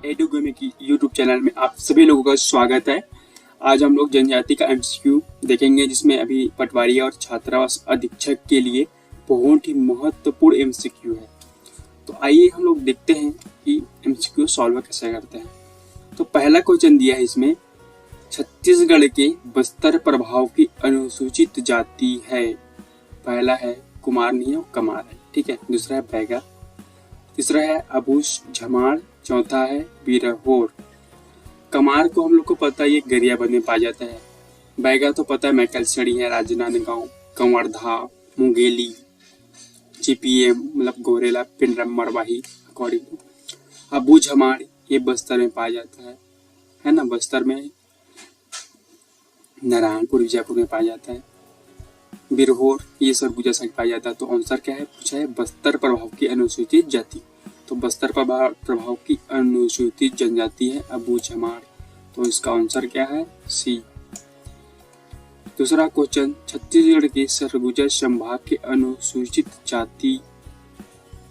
एडुगमी की YouTube channel में आप सभी लोगों का स्वागत है। आज हम लोग जनजाति का एमसीक्यू देखेंगे, जिसमें अभी पटवारी और छात्रावास अधीक्षक के लिए बहुत ही महत्वपूर्ण एमसीक्यू है। तो आइए हम लोग देखते हैं कि एमसीक्यू सॉल्व कैसे करते हैं। तो पहला क्वेश्चन दिया है इसमें, छत्तीसगढ़ के बस्तर प्रभाव की अनुसूचित जाति है। पहला है कुमार नहीं है, कमार है, ठीक है। दूसरा है बैगा, तीसरा है अबूझ झमाड़, चौथा है बिरहोर। कमार को हम लोग को पता है ये गरियाबंद में पाया जाता है। बैगा तो पता है मैकलसड़ी है, राजनांदगांव, कंवरधा, मुंगेली, जीपीएम मतलब गोरेला, पिंडरम, मरवाही अकॉर्डिंग टू। अबूझ झमाड़ ये बस्तर में पाया जाता है ना, बस्तर में, नारायणपुर, विजयपुर में पाया जाता है। बिरहोर ये सरगुजा साइड पाया जाता है। तो आंसर क्या है, पूछा है बस्तर प्रभाव की अनुसूचित जाति। तो बस्तर प्रभाव की अनुसूचित जनजाति है अबूझ झमाड़। तो इसका आंसर क्या है, सी। दूसरा क्वेश्चन, छत्तीसगढ़ के सरगुजा संभाग के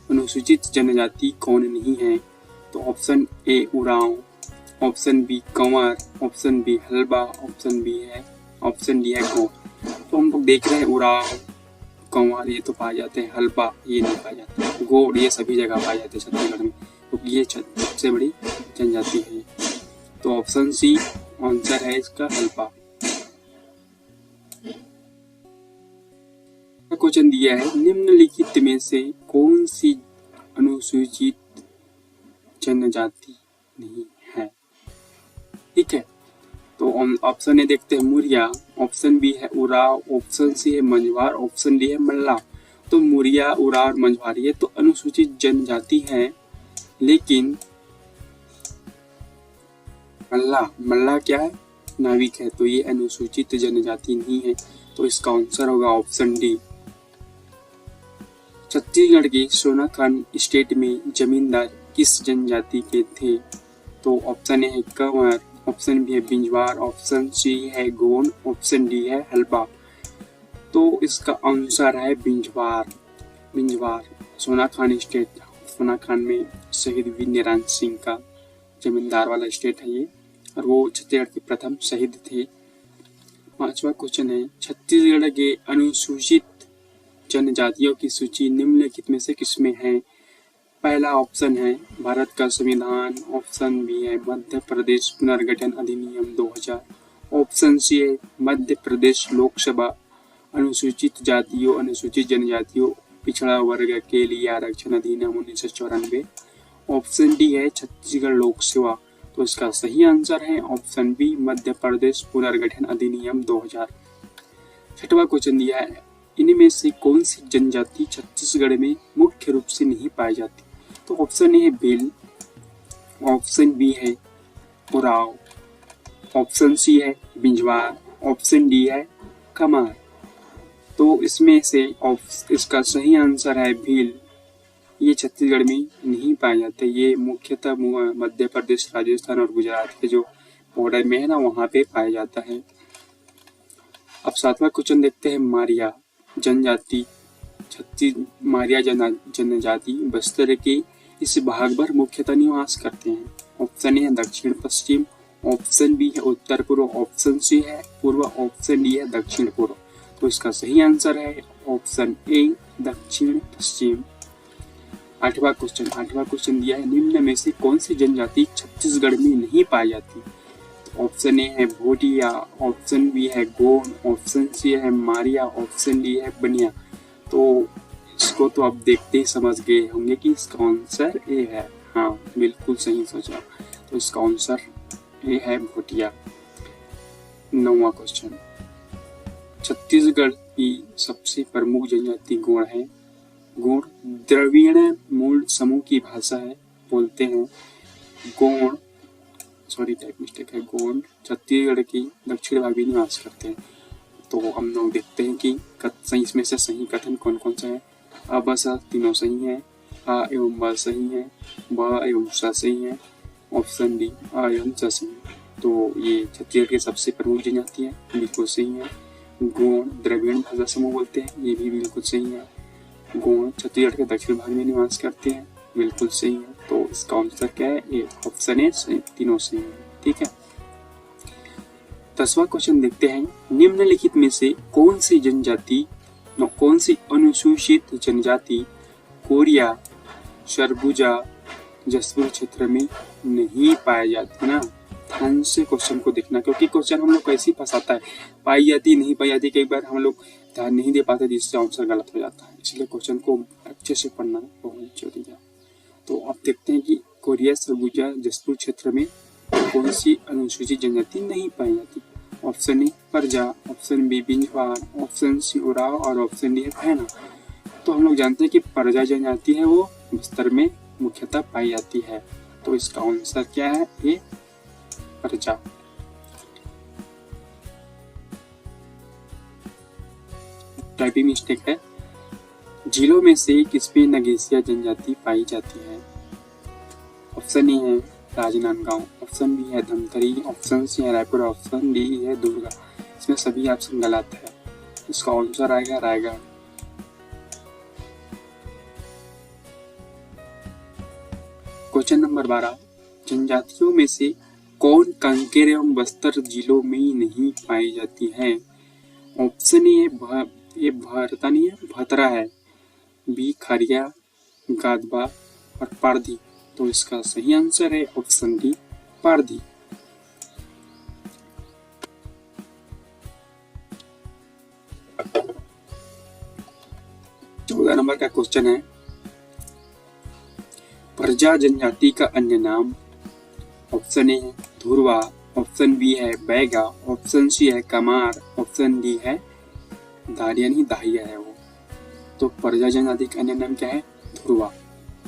अनुसूचित जनजाति कौन नहीं है। तो option A Oraon, option B Kanwar, option B Halba, option D है गौड़। तो हम लोग देख रहे हैं उरांव, कंवर ये तो पाए जाते हैं, हल्बा ये नहीं पाया जाता, गौड़ ये सभी जगह पाए जाते हैं छत्तीसगढ़ में, क्योंकि ये सबसे बड़ी जनजाति है। तो ऑप्शन सी आंसर है इसका, हल्बा। क्वेश्चन दिया है, निम्नलिखित में से कौन सी अनुसूचित जनजाति नहीं है, ठीक है। तो ऑप्शन ए देखते हैं, मुरिया, ऑप्शन बी है उराव, ऑप्शन सी है मंझवार, ऑप्शन डी है मल्ला। तो मुरिया, उराव और मंझवार ये तो अनुसूचित जनजाति है, लेकिन मल्ला क्या है, नाविक है, तो ये अनुसूचित जनजाति नहीं है। तो इसका आंसर होगा ऑप्शन डी। छत्तीसगढ़ के सोनाखान स्टेट में जमींदार किस जनजाति के थे। तो ऑप्शन ए है कंवर, ऑप्शन बी है बिंजवार, ऑप्शन सी है गोंड, ऑप्शन डी है हल्बा। तो इसका आंसर है बिंजवार। सोनाखान स्टेट, सोनाखान में शहीद वीर नारायण सिंह का जमींदार वाला स्टेट है ये, और वो छत्तीसगढ़ के प्रथम शहीद थे। पांचवा क्वेश्चन है, छत्तीसगढ़ के अनुसूचित जनजातियों की सूची निम्नलिखित में से किसमें है। पहला ऑप्शन है भारत का संविधान, ऑप्शन बी है मध्य प्रदेश पुनर्गठन अधिनियम 2000, ऑप्शन सी है मध्य प्रदेश लोकसभा अनुसूचित जातियों, अनुसूचित जनजातियों, पिछड़ा वर्ग के लिए आरक्षण अधिनियम 1994, ऑप्शन डी है छत्तीसगढ़ लोक सेवा। तो इसका सही आंसर है ऑप्शन बी मध्य प्रदेश पुनर्गठन अधिनियम 2000। छठवां क्वेश्चन दिया है, इनमें से कौन सी जनजाति छत्तीसगढ़ में मुख्य रूप से नहीं पाई जाती। तो ऑप्शन ए है भील, ऑप्शन बी है उराव, ऑप्शन सी है बिंजवार, ऑप्शन डी है कमार। तो इसमें से इसका सही आंसर है भील। ये छत्तीसगढ़ में नहीं पाए जाते, ये मुख्यतः मध्य प्रदेश, राजस्थान और गुजरात के जो बॉर्डर में है ना, वहाँ पे पाया जाता है। अब सातवां क्वेश्चन देखते हैं, मारिया जनजाति मारिया जनजाति बस्तर के इस भाग पर मुख्यतः निवास करते हैं। ऑप्शन ए है दक्षिण पश्चिम, ऑप्शन बी है उत्तर पूर्व, ऑप्शन सी है पूर्व, ऑप्शन डी है दक्षिण पूर्व। तो इसका सही आंसर है ऑप्शन ए दक्षिण पश्चिम। आठवां क्वेश्चन दिया है, निम्न में से कौन सी जनजाति छत्तीसगढ़ में नहीं पाई जाती। ऑप्शन ए है भोटिया, ऑप्शन बी है गोंड, ऑप्शन सी है मारिया, ऑप्शन डी है बनिया। तो इसको तो आप देखते ही समझ गए होंगे कि इसका आंसर ए है। हाँ, बिल्कुल सही सोचा। तो इसका आंसर ए है भोटिया। नौवां क्वेश्चन, छत्तीसगढ़ की सबसे प्रमुख जनजाति गोंड है। गोंड द्रविड़ मूल समूह की भाषा है, बोलते हैं गोंड, टाइप मिस्टेक है, गोंड छत्तीसगढ़ की दक्षिण भाग में निवास करते हैं। तो हम लोग देखते हैं कि इसमें से सही कथन कौन कौन सा है। अ ब स तीनों सही है, अ एवं ब सही है, ब एवं स सही है, ऑप्शन डी अ एवं स सही है। तो ये छत्तीसगढ़ की सबसे प्रमुख जनजाति है, बिल्कुल सही है। गोंड द्रविड़ भाषा समूह बोलते हैं, ये भी बिल्कुल सही है। गोंड छत्तीसगढ़ के दक्षिण भाग में निवास करते हैं। बिल्कुल सही है। तो इसका आंसर क्या है? ए, ऑप्शन ए तीनों सही है। ठीक है, 10वां क्वेश्चन देखते हैं। निम्नलिखित में से कौन सी अनुसूचित जनजाति कोरिया, सरगुजा, जसपुर क्षेत्र में नहीं पाई जाती? ना, ध्यान से क्वेश्चन को देखना, क्योंकि क्वेश्चन हम लोग कैसे फंसाता है, पाई जाती नहीं पाई जाती, कई बार हम लोग ध्यान नहीं दे पाते जिससे आंसर गलत हो जाता है। इसलिए क्वेश्चन को अच्छे से पढ़ना बहुत जरूरी है। तो आप देखते हैं कि कोरिया, सरगुजा, जसपुर क्षेत्र में कौन सी अनुसूचित जनजाति नहीं पाई जाती? Option A Paraja, option B Binjhwar, option C Oraon और ऑप्शन डी है फैना। तो हम लोग जानते हैं कि परजा जनजाति है वो बस्तर में मुख्यतः पाई जाती है। तो इसका आंसर क्या है? ए परजा। टाइपिंग मिस्टेक है। जिलों में से किसमें नगेशिया जनजाति पाई जाती है? ऑप्शन ए है राजनांदगांव, ऑप्शन बी है धमतरी, ऑप्शन सी है रायपुर, ऑप्शन डी है दुर्गा। इसमें सभी ऑप्शन गलत है। इसका आंसर आएगा रायगढ़। क्वेश्चन नंबर 12, जनजातियों में से कौन कांकेर एवं बस्तर जिलों में नहीं पाई जाती है? ऑप्शन ए भरता नहीं है, भतरा है, बी खरिया, गादबा और पारधी। तो इसका सही आंसर है ऑप्शन डी पारधी। 14 नंबर का क्वेश्चन है, परजा जनजाति का अन्य नाम? ऑप्शन ए है धुरवा, ऑप्शन बी है बैगा, ऑप्शन सी है कमार, ऑप्शन डी है दारिया नहीं दाहिया है वो। तो परजा जनजाति का अन्य नाम क्या है? धुरवा।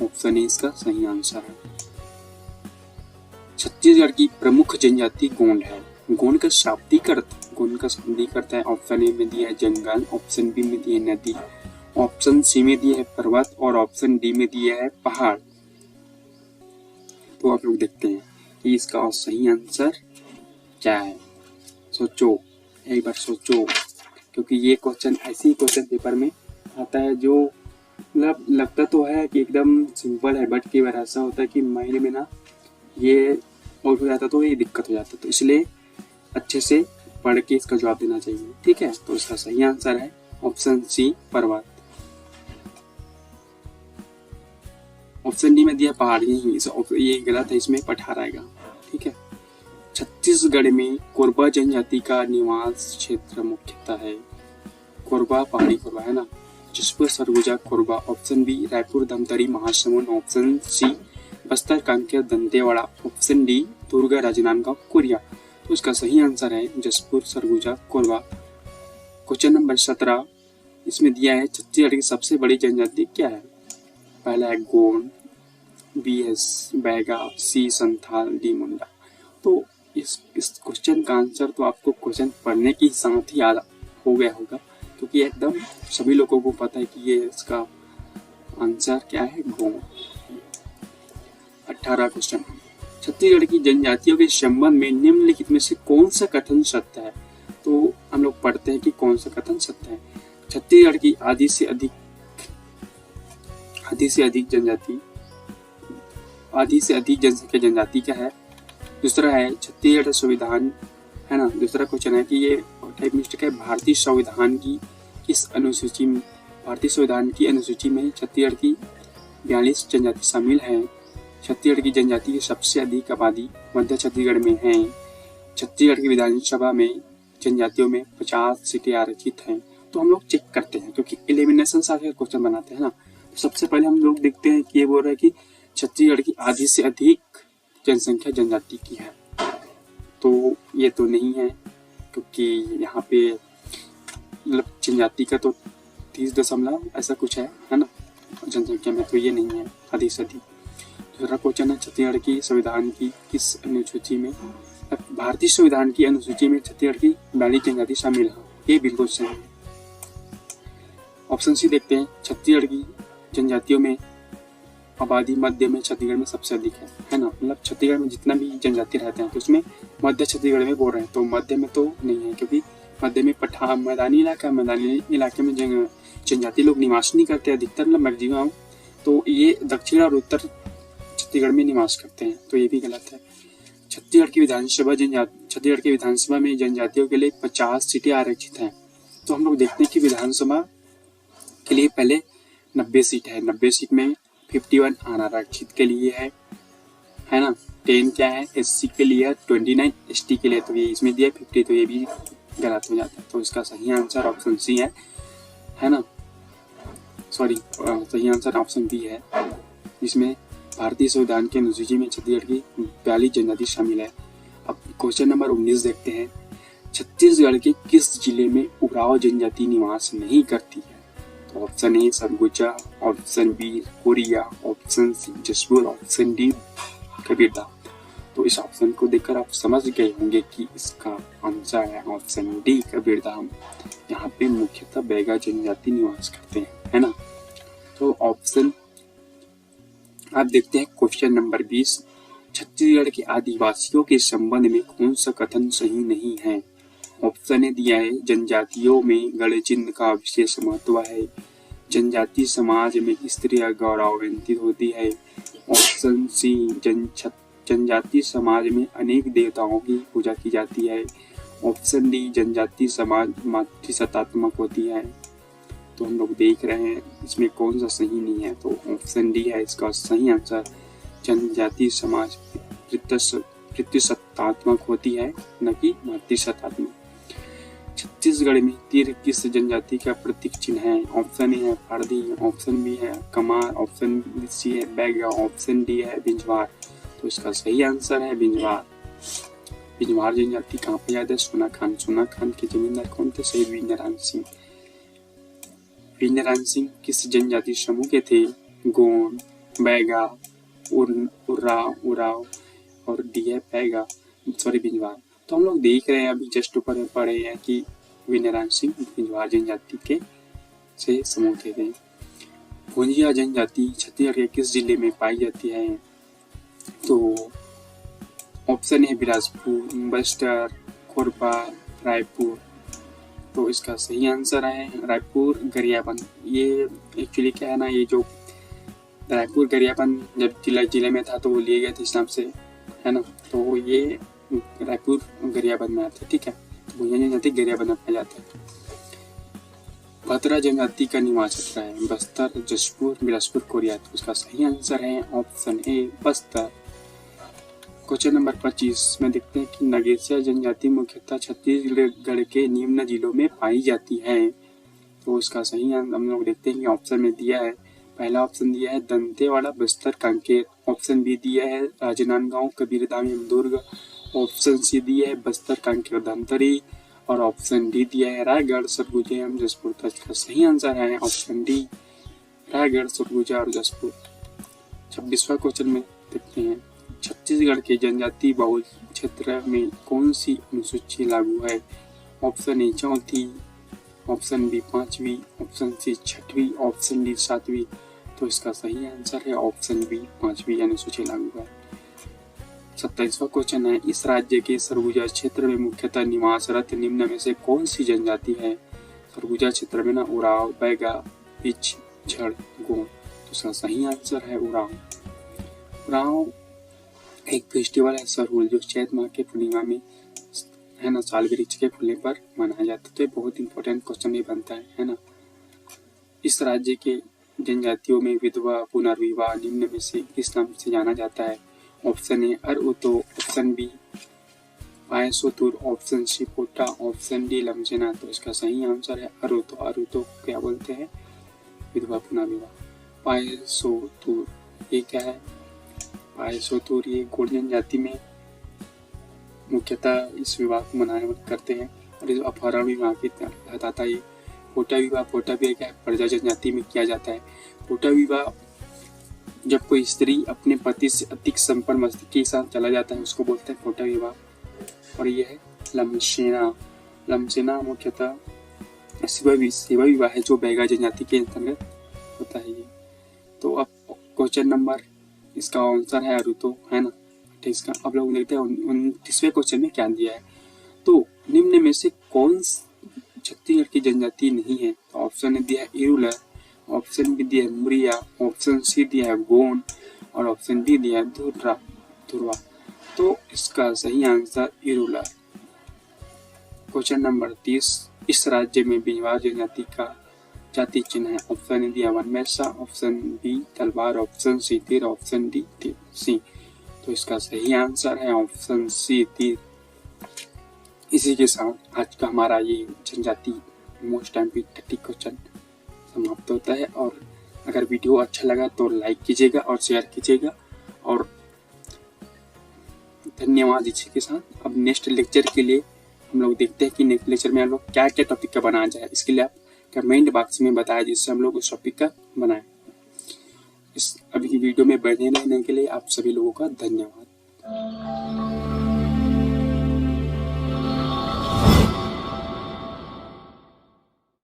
ऑप्शन ए इसका सही आंसर है। छत्तीसगढ़ की प्रमुख जनजाति गोंड है। गोंड का शाब्दिक अर्थ है। ऑप्शन ए में दिया है जंगल, ऑप्शन बी में दिया है नदी, ऑप्शन सी में दिया है पर्वत और ऑप्शन डी में दिया है पहाड़। तो आप लोग देखते हैं कि इसका सही आंसर क्या है। सोचो, एक बार सोचो, क्योंकि ये क्वेश्चन ऐसी क्वेश्चन पेपर में आता है जो मतलब लगता तो है कि एकदम सिंपल है, बट कई बार ऐसा होता है कि मायने में ना ये और हो जाता तो ये दिक्कत हो जाता। तो इसलिए अच्छे से पढ़ के इसका जवाब देना चाहिए। ठीक है, तो इसका सही आंसर है ऑप्शन सी पर्वत। ऑप्शन डी में दिया पहाड़, ये गलत है, इसमें पठार आएगा। ठीक है, छत्तीसगढ़ में कोरबा जनजाति का निवास क्षेत्र मुख्यतः है। कोरबा पहाड़ी कोरबा है ना, Jashpur, Surguja, Korba. Option B Raipur, Dhamtari, Mahasamund, option C Bastar, Kanker, Dantewada, option D Durga, Rajnandgaon, Koriya. तो इसका सही आंसर है जसपुर, सरगुजा, कोरबा। क्वेश्चन नंबर 17, इसमें दिया है छत्तीसगढ़ की सबसे बड़ी जनजाति क्या है? पहला है गोंड, बी है बैगा, सी संथाल, डी मुंडा। तो इस क्वेश्चन का आंसर तो आपको क्वेश्चन पढ़ने के साथ ही याद हो गया होगा, क्योंकि एकदम सभी लोगों को पता है कि ये इसका आंसर क्या है, गोंड। 18 क्वेश्चन, छत्तीसगढ़ की जनजातियों के संबंध में निम्नलिखित में से कौन सा कथन सत्य है? तो हम लोग पढ़ते हैं कि कौन सा कथन सत्य है। छत्तीसगढ़ की आधी से अधिक जनसंख्या जनजाति क्या है? दूसरा है छत्तीसगढ़ संविधान है ना। दूसरा क्वेश्चन है कि ये टाइप मिस्टेक है, भारतीय संविधान की अनुसूची में छत्तीसगढ़ की 42 जनजाति शामिल है। छत्तीसगढ़ की जनजाति की सबसे अधिक आबादी मध्य छत्तीसगढ़ में है। छत्तीसगढ़ की विधानसभा में जनजातियों में 50 सीटें आरक्षित हैं। तो हम लोग चेक करते हैं, क्योंकि एलिमिनेशन साथ क्वेश्चन बनाते हैं ना। तो सबसे पहले हम लोग देखते हैं कि ये बोल रहा है कि छत्तीसगढ़ की आधी से अधिक जनसंख्या जनजाति की है। तो ये तो नहीं है, क्योंकि यहाँ पे मतलब जनजाति का तो 30 ऐसा कुछ है ना जनसंख्या में, तो ये नहीं है आधी से अधिक। दूसरा क्वेश्चन है छत्तीसगढ़ की संविधान की किस अनुसूची में, भारतीय संविधान की अनुसूची में छत्तीसगढ़ की 42 जनजाति शामिल है। ये बिल्कुल सही है। ऑप्शन सी देखते हैं, छत्तीसगढ़ की जनजातियों में आबादी मध्य में छत्तीसगढ़ में सबसे अधिक है ना। मतलब छत्तीसगढ़ में जितना भी जनजाति रहते हैं तो उसमें मध्य छत्तीसगढ़ में बोल रहे हैं, तो मध्य में तो नहीं है, क्योंकि मध्य में मैदानी इलाके में जनजाति लोग निवास नहीं करते अधिकतर, मतलब मैक्सिमम तो ये दक्षिण और उत्तर छत्तीसगढ़ में निवास करते हैं, तो ये भी गलत है। छत्तीसगढ़ की विधानसभा में जनजातियों के लिए 50 सीटें आरक्षित हैं। तो हम लोग देखते हैं कि विधानसभा के लिए पहले 90 सीट है, 90 सीट में 51 अनारक्षित के लिए है ना। 10 क्या है, SC के लिए, 29 ST के लिए, तो ये इसमें दिया 50, तो ये भी गलत हो जाता है। तो इसका सही आंसर ऑप्शन सी है ना, सॉरी सही आंसर ऑप्शन बी है, जिसमें भारतीय संविधान के अनुसूची में छत्तीसगढ़ की 42 जनजाति शामिल है। अब क्वेश्चन नंबर 19 देखते हैं, छत्तीसगढ़ के किस जिले में उराव जनजाति निवास नहीं करती है? तो option A Surguja, option B Koriya, option C Jashpur, option D Kabirdham. तो इस ऑप्शन को देखकर आप समझ गए होंगे कि इसका आंसर है ऑप्शन डी कबीरधाम। यहाँ पे मुख्यतः बैगा जनजाति निवास करते हैं, है ना। तो ऑप्शन आप देखते हैं क्वेश्चन नंबर 20, छत्तीसगढ़ के आदिवासियों के संबंध में कौन सा कथन सही नहीं है? ऑप्शन ए दिया है, जनजातियों में गढ़ चिन्ह का विशेष महत्व है, जनजाति समाज में स्त्रियां गौरवान्वित होती है, ऑप्शन सी जनजाति समाज में अनेक देवताओं की पूजा की जाती है, ऑप्शन डी जनजाति समाज मातृसत्तात्मक होती है। तो हम लोग देख रहे हैं इसमें कौन सा सही नहीं है, तो ऑप्शन डी है इसका सही आंसर, जनजाति समाज पितृसत्तात्मक होती है, न कि मातृसत्तात्मक। छत्तीसगढ़ में तीर किस जनजाति का प्रतीक चिन्ह है? ऑप्शन ए है पारधी, ऑप्शन बी है कमार, ऑप्शन सी है बैगा, ऑप्शन डी है बिंजवार। तो इसका सही आंसर है बिंजवार। बिंजवार जनजाति कहाँ पे याद है? सोनाखान। सोनाखान के जमींदार कौन थे? शहीद वीरनारायण सिंह। वीरनारायण सिंह किस जनजाति समूह के थे? गोंड, बैगा, उराव और डी है बैगा, सॉरी बिंजवार। तो हम लोग देख रहे हैं अभी जस्ट ऊपर में पढ़े हैं कि वीरनारायण सिंह बिंजवार जनजाति के से समूह के थे। भोंजिया जनजाति छत्तीसगढ़ के किस जिले में पाई जाती है? तो ऑप्शन है बिलासपुर, बस्तर, कोरबा, रायपुर। तो इसका सही आंसर है रायपुर, गरियाबंद। ये एक्चुअली क्या है ना, ये जो रायपुर गरियाबंद जब जिले में था तो वो लिए गए थे इस नाम से, है ना। तो ये रायपुर गरियाबंद में आता है, ठीक है। तो भोंजिया जनजाति गरियाबंद में पाया जाता है। भतरा जनजाति का निवास क्षेत्र है बस्तर, जशपुर, बिलासपुर, कोरिया। तो उसका सही आंसर है ऑप्शन ए बस्तर। क्वेश्चन नंबर 25 में देखते हैं कि नगेशिया जनजाति मुख्यतः छत्तीसगढ़ के निम्न जिलों में पाई जाती है। तो इसका सही आंसर हम लोग देखते हैं कि ऑप्शन में दिया है, पहला ऑप्शन दिया है दंतेवाड़ा, बस्तर, कांकेर, ऑप्शन बी दिया है राजनांदगांव, कबीरधाम एवं दुर्ग, ऑप्शन सी दिया है बस्तर, कांकेर, धमतरी, और ऑप्शन डी दिया है रायगढ़, सरगुजा एवं जशपुर। तो इसका सही आंसर है ऑप्शन डी रायगढ़, सरगुजा और जशपुर। 26वां क्वेश्चन में देखते हैं, छत्तीसगढ़ के जनजाति बहुल क्षेत्र में कौन सी अनुसूची लागू है? ऑप्शन ए 4वीं, ऑप्शन बी 5वीं, ऑप्शन सी 6वीं, ऑप्शन डी 7वीं। तो इसका सही आंसर है ऑप्शन बी 5वीं अनुसूची लागू है। 27वां क्वेश्चन है, इस राज्य के सरगुजा क्षेत्र में मुख्यतः निवासरत निम्न में से कौन सी जनजाति है? सरगुजा क्षेत्र में ना उराव, बैगा, पिच, झड़, गोंड। तो इसका सही आंसर है उराव। उराव एक फेस्टिवल है सरहुल, जो चैत माह के पूर्णिमा में, है ना, साल वृक्ष के फूलने पर मनाया जाता है। तो ये बहुत इंपॉर्टेंट क्वेश्चन भी बनता है ना। इस राज्य के जनजातियों में विधवा पुनर्विवाह निम्न में से किस नाम से जाना जाता है? ऑप्शन ए अरउतो, ऑप्शन बी पायसोतुर, ऑप्शन सी पोटा, ऑप्शन डी लमसेना। तो इसका सही आंसर है अरुतो। अरुतो क्या बोलते हैं? विधवा पुनर्विवाह। पायसोतुर ये क्या है? पायसोतुर ये गोंड जनजाति में मुख्यतः इस विवाह को मनाने करते हैं, और इस अपहरण विवाह के तहत आता है। पोटा विवाह क्या है? प्रजा जनजाति में किया जाता है। पोटा विवाह जब कोई स्त्री अपने पति से अधिक संपर्क मस्तिष्क के साथ चला जाता है, उसको बोलते हैं पोटा विवाह। और ये है लमसेना। लमसेना मुख्यतः सेवा विवाह है, जो बैगा जनजाति के अंतर्गत होता है ये। तो अब क्वेश्चन नंबर, इसका आंसर है अरुतो, है ना। इसका अब लोग देखते हैं 29वें क्वेश्चन में क्या दिया है। तो निम्न में से कौन छत्तीसगढ़ की जनजाति नहीं है? तो ऑप्शन ने दिया है इरुलर, ऑप्शन बी दिया है मुरिया, ऑप्शन सी दिया है गोंड और ऑप्शन डी दिया है धुर्वा। तो इसका सही आंसर इरूलर। क्वेश्चन नंबर 30, इस राज्य में बिजवार जनजाति का जाति चिन्ह है। ऑप्शन ए दिया वनमेषा, ऑप्शन बी तलवार, ऑप्शन सी तीर, ऑप्शन डी सी। तो इसका सही आंसर है ऑप्शन सी तीर। इसी के साथ आज का हमारा ये जनजाति मोस्ट एमपी30 क्वेश्चन समाप्त होता है। और अगर वीडियो अच्छा लगा तो लाइक कीजिएगा और शेयर कीजिएगा और धन्यवाद। इसी के साथ अब नेक्स्ट लेक्चर के लिए हम लोग देखते हैं कि नेक्स्ट लेक्चर में हम लोग क्या क्या टॉपिक का बनाया जाए। इसके लिए आप कमेंट बॉक्स में बताएं जिससे हम लोग उस टॉपिक का बनाएं। इस अभी की वीडियो में बने रहने के लिए आप सभी लोगों का धन्यवाद।